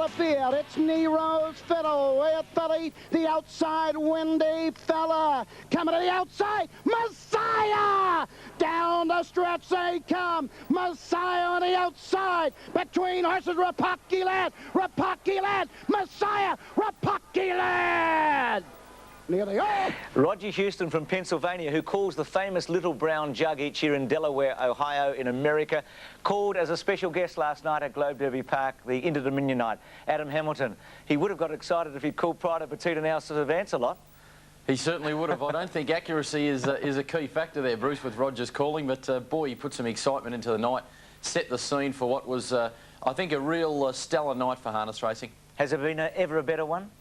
the field. It's Nero's Fiddle way at the lead. The outside Windy Fella. Coming to the outside. Messiah! Down the stretch they come. Messiah on the outside. Between horses, Rapaki Lad. Rapaki Lad. Messiah. Rapaki Lad. Near they are. Roger Houston from Pennsylvania, who calls the famous Little Brown Jug each year in Delaware, Ohio, in America, called as a special guest last night at Globe Derby Park, the Interdominion night. Adam Hamilton. He would have got excited if he'd called Pride of Petite and House of Lancelot. He certainly would have. I don't think accuracy is a key factor there, Bruce, with Roger's calling, but boy, he put some excitement into the night, set the scene for what was, I think, a real stellar night for harness racing. Has there been ever a better one?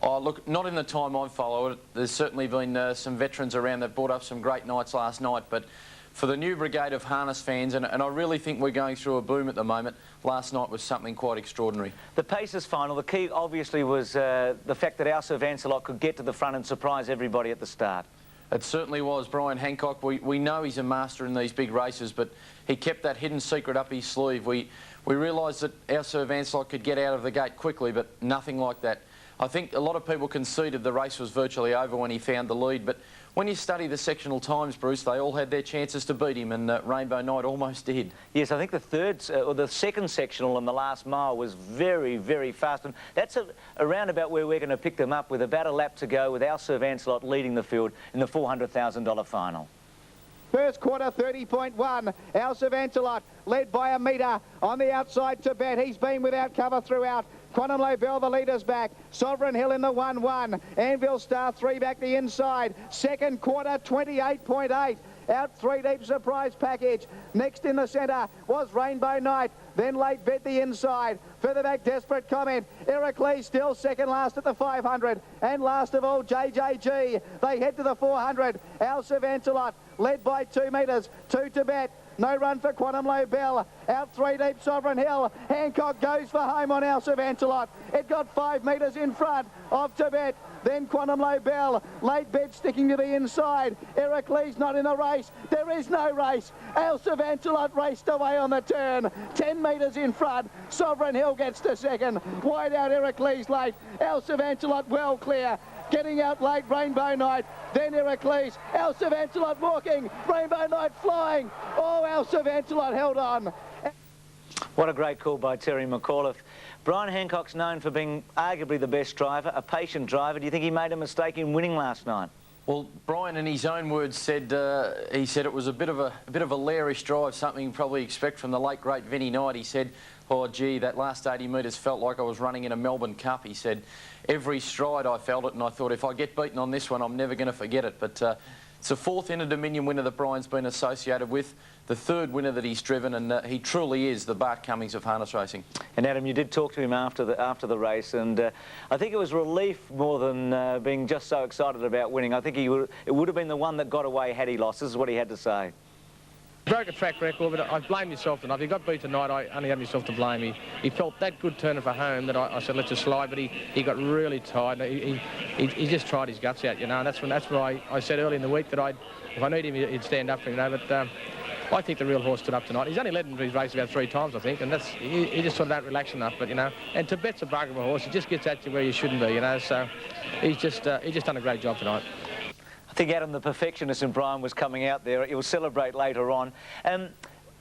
Oh, look, not in the time I've followed it. There's certainly been some veterans around that brought up some great nights last night, but for the new brigade of harness fans, and I really think we're going through a boom at the moment, last night was something quite extraordinary. The Pacers final, the key obviously was the fact that Sir Lancelot could get to the front and surprise everybody at the start. It certainly was. Brian Hancock, we know he's a master in these big races, but he kept that hidden secret up his sleeve. We realised that Sir Lancelot could get out of the gate quickly, but nothing like that. I think a lot of people conceded the race was virtually over when he found the lead, but when you study the sectional times, Bruce, they all had their chances to beat him, and Rainbow Knight almost did. Yes, I think the second sectional in the last mile was very, very fast, and that's around about where we're going to pick them up, with about a lap to go, with Sir Lancelot leading the field in the $400,000 final. First quarter, 30.1. Sir Lancelot led by a metre on the outside to bet. He's been without cover throughout. Quantum Lobel, the leader's back. Sovereign Hill in the 1-1. Anvil Star 3 back the inside. Second quarter, 28.8. Out 3 deep, surprise package. Next in the centre was Rainbow Knight. Then late bet the inside. Further back, Desperate Comment. Heracles still second last at the 500. And last of all, JJG. They head to the 400. Sir Lancelot led by 2 metres. 2 to bet. No run for Quantum Lobel. Out 3 deep, Sovereign Hill. Hancock goes for home on Sir Lancelot. It got 5 metres in front of Tibet. Then Quantum Lobel. Late bet sticking to the inside. Heracles not in the race. There is no race. Sir Lancelot raced away on the turn. 10 metres in front. Sovereign Hill gets to second. Wide out Heracles late. Sir Lancelot well clear. Getting out late, Rainbow Knight. Then Heracles. Sir Lancelot walking. Rainbow Knight flying. Oh, Sir Lancelot held on. What a great call by Terry McAuliffe. Brian Hancock's known for being arguably the best driver, a patient driver. Do you think he made a mistake in winning last night? Well, Brian, in his own words, said he said it was a bit of a lairish drive, something you probably expect from the late great Vinnie Knight. He said, "Oh gee, that last 80 metres felt like I was running in a Melbourne Cup." He said, "Every stride I felt it, and I thought if I get beaten on this one, I'm never going to forget it." But it's the 4th Interdominion winner that Brian's been associated with, the 3rd winner that he's driven, and he truly is the Bart Cummings of harness racing. And Adam, you did talk to him after the race, and I think it was relief more than being just so excited about winning. I think it would have been the one that got away had he lost. This is what he had to say. Broke a track record, but I blame myself enough. He got beat tonight. I only have myself to blame. He felt that good turning for home that I said let's just slide, but he got really tired. He just tried his guts out, you know. And that's why I said early in the week that if I need him, he'd stand up for him, you know. But I think the real horse stood up tonight. He's only led in his race about 3 times, I think, and he just sort of that relaxed enough. But you know, and Tibet's a bugger of a horse. He just gets at you where you shouldn't be, you know. So he's just done a great job tonight. I think Adam, the perfectionist in Brian, was coming out there. He'll celebrate later on. It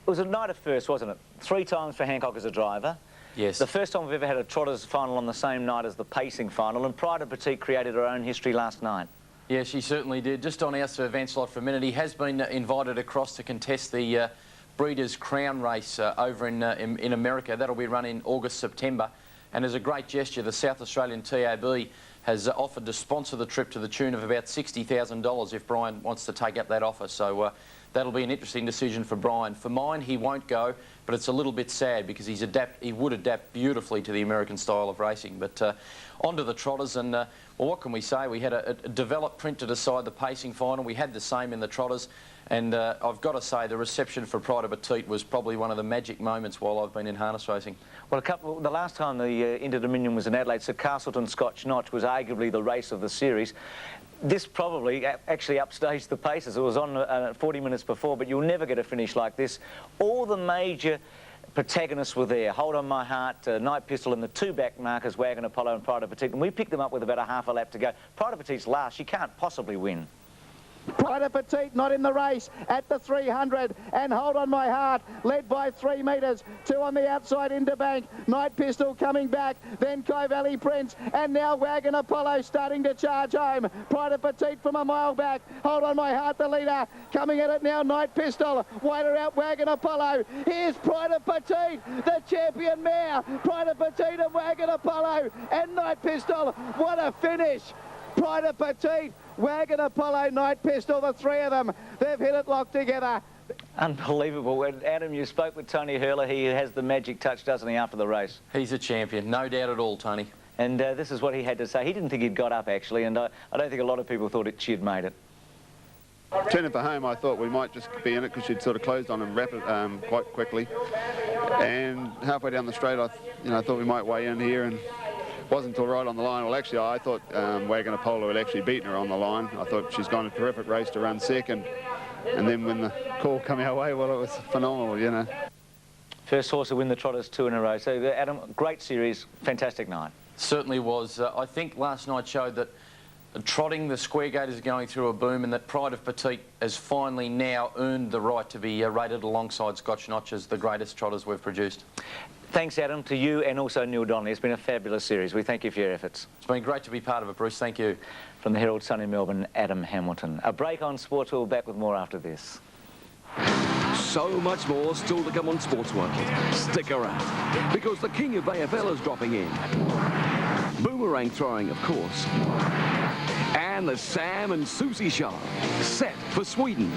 was a night of firsts, wasn't it? 3 times for Hancock as a driver. Yes. The first time we've ever had a Trotters final on the same night as the pacing final, and Pride of Petite created her own history last night. Yeah, she certainly did. Just on Sir Lancelot for a minute, he has been invited across to contest the Breeders' Crown race over in America. That'll be run in August, September. And as a great gesture, the South Australian TAB has offered to sponsor the trip to the tune of about $60,000 if Brian wants to take up that offer. So that'll be an interesting decision for Brian. For mine, he won't go, but it's a little bit sad because he would adapt beautifully to the American style of racing. But on to the Trotters, and well, what can we say? We had a developed print to decide the pacing final. We had the same in the Trotters. And I've got to say, the reception for Pride of Petite was probably one of the magic moments while I've been in harness racing. Well, the last time the Interdominion was in Adelaide, Sir Castleton Scotch Notch was arguably the race of the series. This probably actually upstaged the paces. It was on 40 minutes before, but you'll never get a finish like this. All the major protagonists were there. Hold On My Heart, Night Pistol, and the two back markers, Wagon Apollo and Pride of Petite. And we picked them up with about a half a lap to go. Pride of Petite's last. She can't possibly win. Pride of Petite not in the race at the 300, and Hold On My Heart led by 3 metres. 2 on the outside into Bank. Night Pistol coming back, then Kai Valley Prince, and now Wagon Apollo starting to charge home. Pride of Petite from a mile back. Hold On My Heart the leader. Coming at it now, Night Pistol. Wider out Wagon Apollo. Here's Pride of Petite, the champion mare. Pride of Petite and Wagon Apollo and Night Pistol. What a finish. Pride of Petite, Wagon Apollo, Night Pistol, the 3 of them. They've hit it locked together. Unbelievable. When Adam, you spoke with Tony Hurler. He has the magic touch, doesn't he, after the race? He's a champion, no doubt at all, Tony. And this is what he had to say. He didn't think he'd got up, actually, and I don't think a lot of people thought she'd made it. Turning for home, I thought we might just be in it because she'd sort of closed on him quite quickly. And halfway down the straight, I thought we might weigh in here, and wasn't until right on the line. Well, actually, I thought Wagon Apollo had actually beaten her on the line. I thought she's gone a terrific race to run second. And then when the call came our way, well, it was phenomenal, you know. First horse to win the Trotters 2 in a row. So, Adam, great series, fantastic night. Certainly was. I think last night showed that trotting, the Square Gate is going through a boom, and that Pride of Petite has finally now earned the right to be rated alongside Scotch Notch as the greatest trotters we've produced. Thanks, Adam, to you and also Neil Donnelly. It's been a fabulous series. We thank you for your efforts. It's been great to be part of it, Bruce. Thank you. From the Herald Sun in Melbourne, Adam Hamilton. A break on Sports. We'll be back with more after this. So much more still to come on Sports World. Stick around, because the king of AFL is dropping in. Boomerang throwing, of course. And the Sam and Susie show, set for Sweden.